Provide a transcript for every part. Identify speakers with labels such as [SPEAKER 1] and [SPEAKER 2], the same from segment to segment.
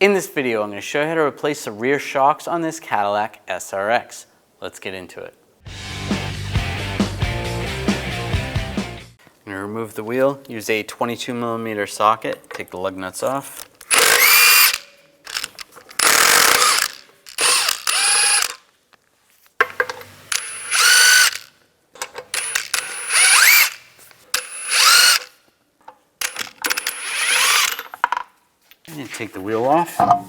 [SPEAKER 1] In this video, I'm going to show you how to replace the rear shocks on this Cadillac SRX. Let's get into it. I'm going to remove the wheel, use a 22mm socket, take the lug nuts off. And take the wheel off. I'm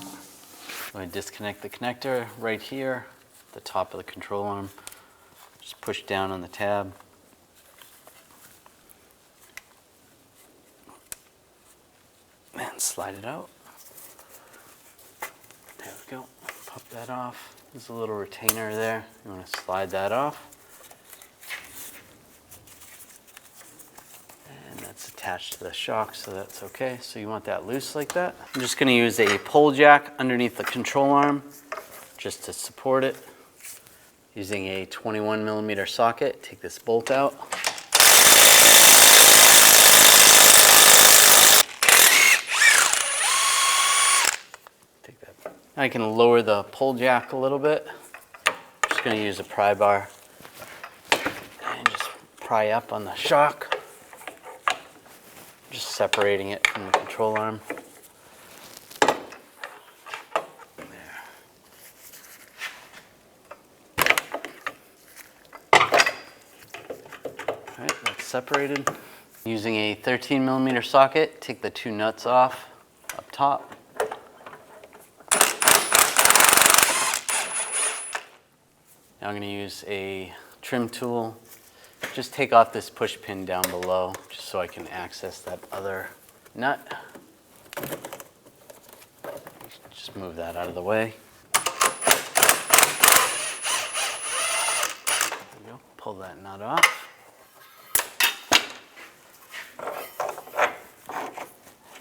[SPEAKER 1] going to disconnect the connector right here, at the top of the control arm. Just push down on the tab. And slide it out. There we go. Pop that off. There's a little retainer there. You want to slide that off. And that's attached to the shock, so that's okay. So you want that loose like that. I'm just going to use a pole jack underneath the control arm just to support it. Using a 21mm socket, take this bolt out. I can lower the pole jack a little bit. I'm just going to use a pry bar and just pry up on the shock, just separating it from the control arm. There. Alright, that's separated. Using a 13mm socket, take the two nuts off up top. Now I'm going to use a trim tool. Just take off this push pin down below, just so I can access that other nut. Just move that out of the way. There we go. Pull that nut off.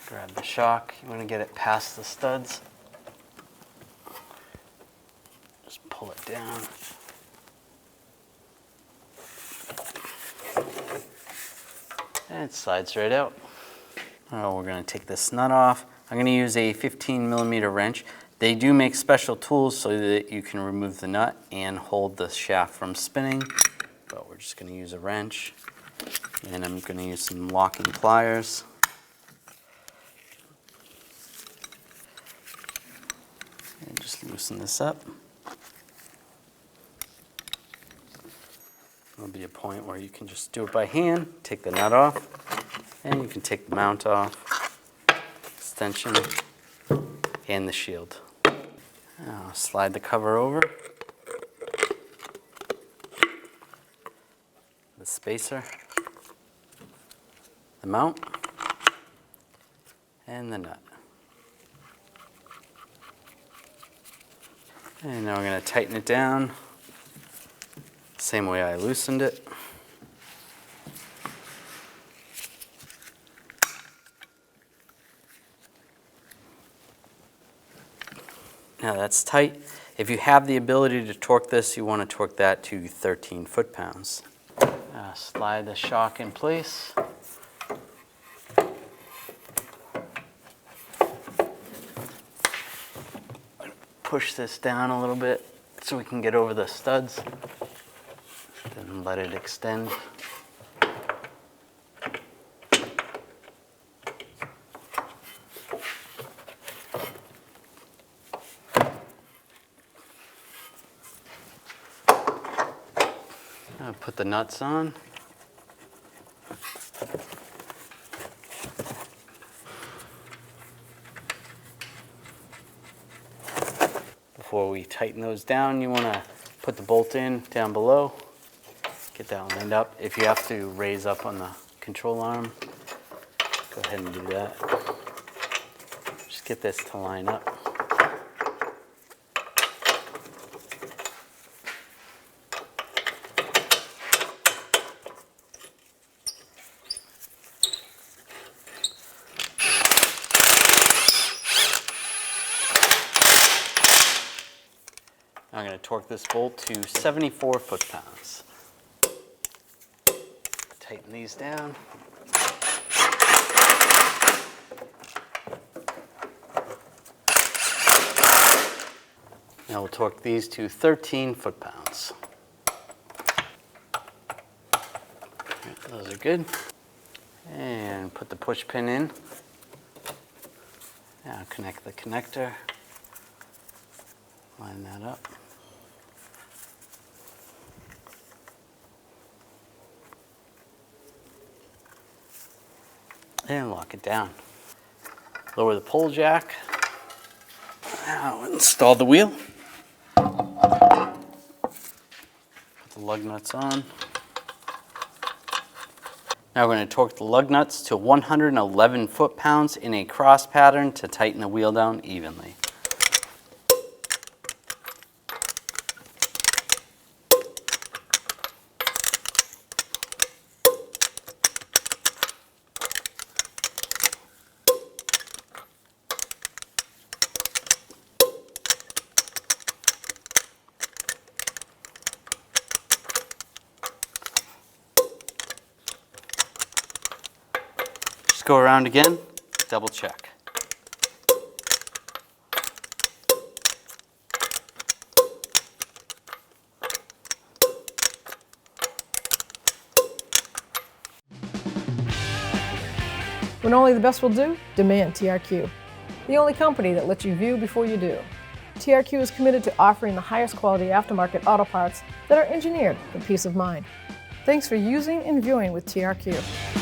[SPEAKER 1] Grab the shock. You want to get it past the studs. Just pull it down. And it slides right out. Oh, we're going to take this nut off. I'm going to use a 15mm wrench. They do make special tools so that you can remove the nut and hold the shaft from spinning. But we're just going to use a wrench. And I'm going to use some locking pliers. And just loosen this up. There'll be a point where you can just do it by hand, take the nut off, and you can take the mount off, extension, and the shield. Now slide the cover over, the spacer, the mount, and the nut. And now we're going to tighten it down. Same way I loosened it. Now that's tight. If you have the ability to torque this, you want to torque that to 13 foot-pounds. Slide the shock in place. Push this down a little bit so we can get over the studs. Then let it extend. I'll put the nuts on. Before we tighten those down, you want to put the bolt in down below. Get that lined up. If you have to raise up on the control arm, go ahead and do that. Just get this to line up. I'm going to torque this bolt to 74 foot-pounds. Tighten these down. Now we'll torque these to 13 foot-pounds. Those are good. And put the push pin in. Now connect the connector. Line that up. And lock it down. Lower the pole jack. Now install the wheel. Put the lug nuts on. Now we're going to torque the lug nuts to 111 foot-pounds in a cross pattern to tighten the wheel down evenly. Just go around again, double check.
[SPEAKER 2] When only the best will do, demand TRQ. The only company that lets you view before you do. TRQ is committed to offering the highest quality aftermarket auto parts that are engineered for peace of mind. Thanks for using and viewing with TRQ.